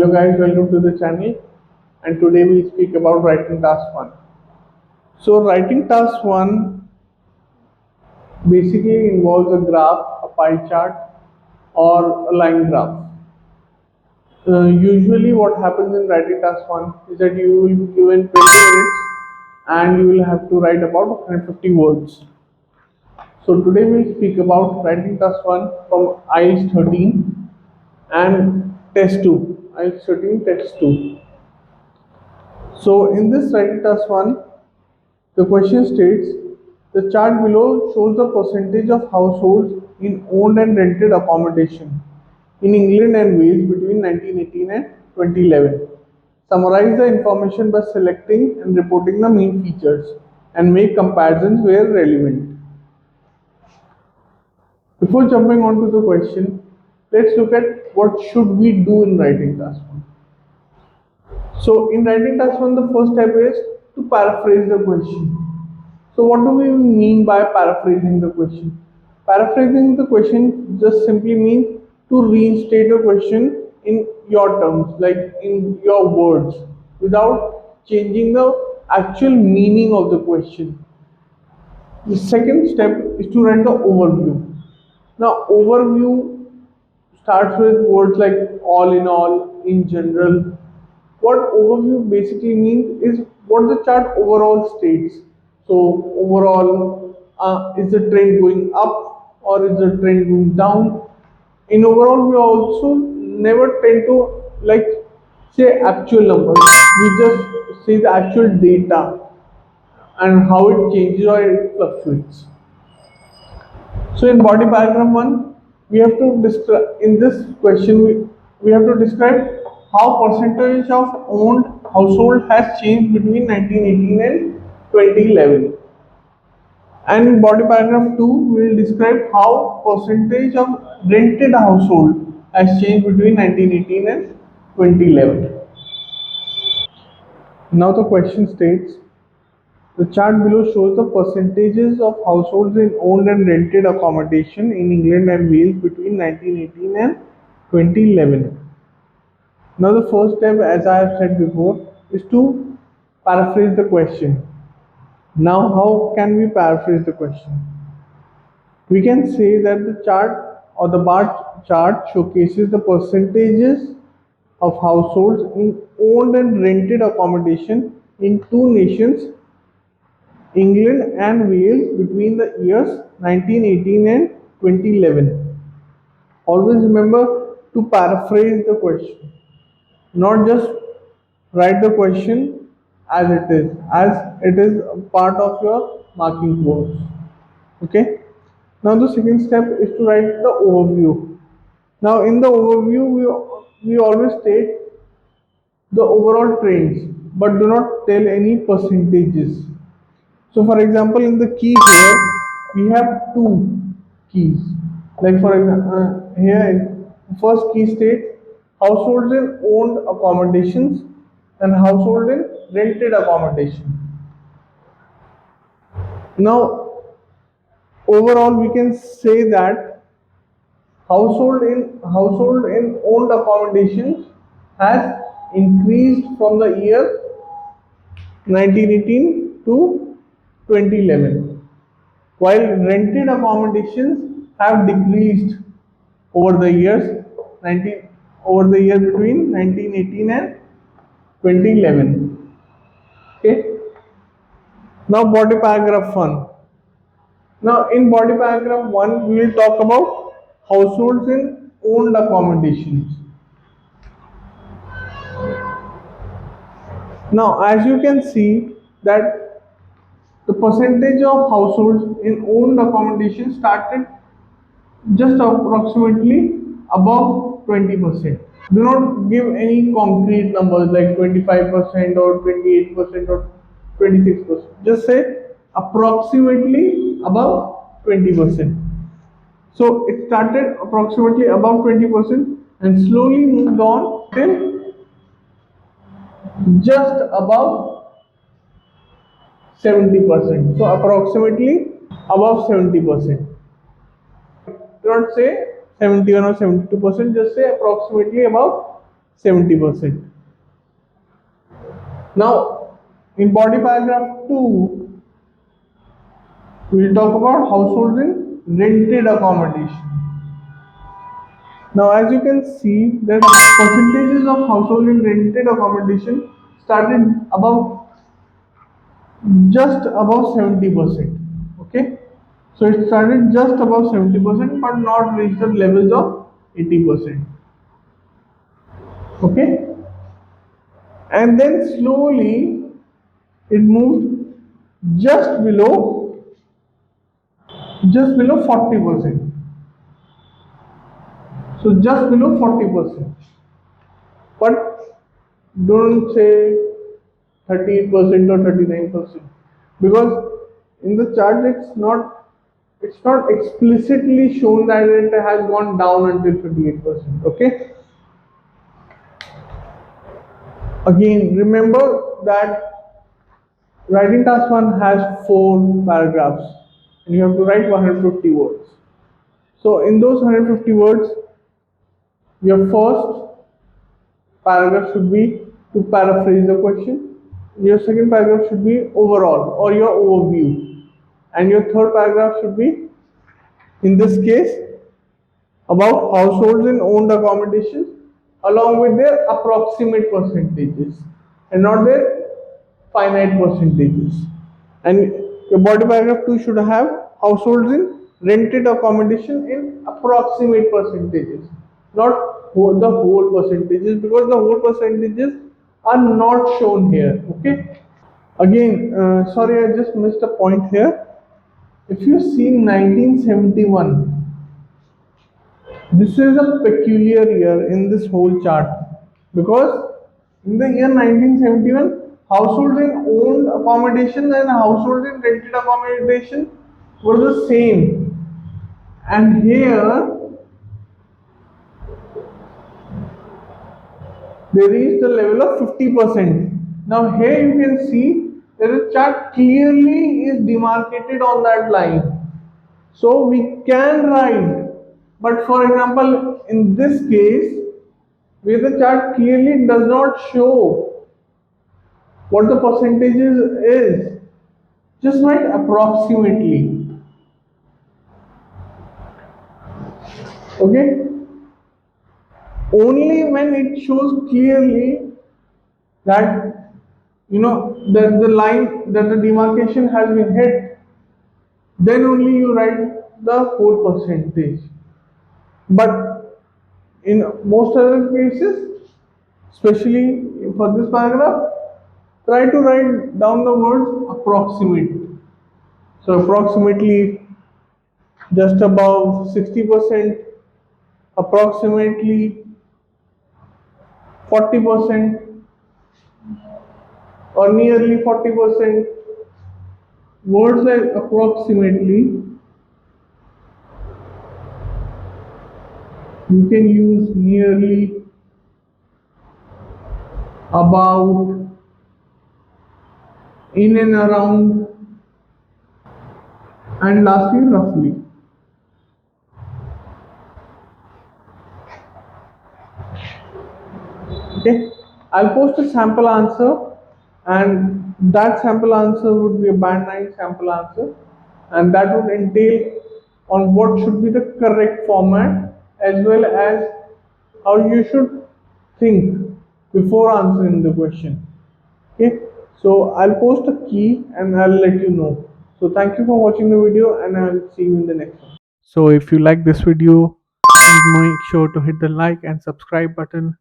Hello guys, welcome to the channel, and today we speak about writing task 1. So writing task 1 basically involves a graph, a pie chart or a line graph. Usually what happens in writing task 1 is that you will be given 20 minutes and you will have to write about 150 words. So today we speak about writing task 1 from IELTS 13 and test 2. IELTS 13 test 2. So in this writing task 1, the question states, the chart below shows the percentage of households in owned and rented accommodation in England and Wales between 1918 and 2011. Summarize the information by selecting and reporting the main features and make comparisons where relevant. Before jumping on to the question, let's look at what should we do in writing task 1. So in writing task 1, the first step is to paraphrase the question. So what do we mean by paraphrasing the question? Paraphrasing the question just simply means to reinstate a question in your terms, like in your words, without changing the actual meaning of the question. The second step is to write the overview. Now, overview starts with words like all in all, in general. What overview basically means is what the chart overall states. So overall, is the trend going up or is the trend going down? In overall, we also never tend to like say actual numbers. We just say the actual data and how it changes or it fluctuates. So in body paragraph 1, we have to describe in this question we have to describe how percentage of owned household has changed between 1918 and 2011. And in body paragraph 2, we will describe how percentage of rented household has changed between 1918 and 2011. Now the question states, the chart below shows the percentages of households in owned and rented accommodation in England and Wales between 1918 and 2011. Now, the first step, as I have said before, is to paraphrase the question. Now, how can we paraphrase the question? We can say that the chart or the bar chart showcases the percentages of households in owned and rented accommodation in two nations, England and Wales, between the years 1918 and 2011. Always remember to paraphrase the question, not just write the question as it is a part of your marking course. Okay. Now the second step is to write the overview. Now in the overview, we always state the overall trends, but do not tell any percentages. So for example, in the key here, we have two keys. Like for example, here first key states households in owned accommodations and household in rented accommodation. Now, overall, we can say that household in owned accommodations has increased from the year 1918 to 2011, while rented accommodations have decreased over the years 19 over the year between 1918 and 2011. Okay. Now body paragraph 1. Now in body paragraph 1 we will talk about households in owned accommodations. Now as you can see that the percentage of households in owned accommodation started just approximately above 20%. Do not give any concrete numbers like 25% or 28% or 26%. Just say approximately above 20%. So it started approximately above 20% and slowly moved on till just above 70%. So approximately above 70%. Do not say 71 or 72%, just say approximately above 70%. Now, in body paragraph 2, we'll talk about households in rented accommodation. Now, as you can see, that percentages of household in rented accommodation started above just above 70%. Okay, so it started just above 70%, but not reached the levels of 80%. Okay, and then slowly it moved just below just below 40%. So just below 40%. But don't say 38% or 39%, because in the chart it's not explicitly shown that it has gone down until 38%. Okay, again remember that writing task 1 has 4 paragraphs and you have to write 150 words. So in those 150 words, your first paragraph should be to paraphrase the question. Your second paragraph should be overall or your overview. And your third paragraph should be, in this case, about households in owned accommodation along with their approximate percentages and not their finite percentages. And your body paragraph 2 should have households in rented accommodation in approximate percentages, not the whole percentages, because the whole percentages are not shown here. Okay. Again, sorry, I just missed a point here. If you see 1971, this is a peculiar year in this whole chart, because in the year 1971, households in owned accommodation and households in rented accommodation were the same. And here they reached the level of 50%. Now, here you can see that the chart clearly is demarcated on that line. So we can write, but for example, in this case, where the chart clearly does not show what the percentages is, just write approximately. Okay, only when it shows clearly that that the line, that the demarcation has been hit, then only you write the whole percentage. But in most other cases, especially for this paragraph, try to write down the words approximate. So approximately just above 60%, approximately 40%, or nearly 40%. Words like approximately, you can use nearly, about, in and around, and lastly roughly. Okay, I'll post a sample answer, and that sample answer would be a band 9 sample answer, and that would entail on what should be the correct format, as well as how you should think before answering the question. Okay, so I'll post a key and I'll let you know. So thank you for watching the video, and I'll see you in the next one. So if you like this video, please make sure to hit the like and subscribe button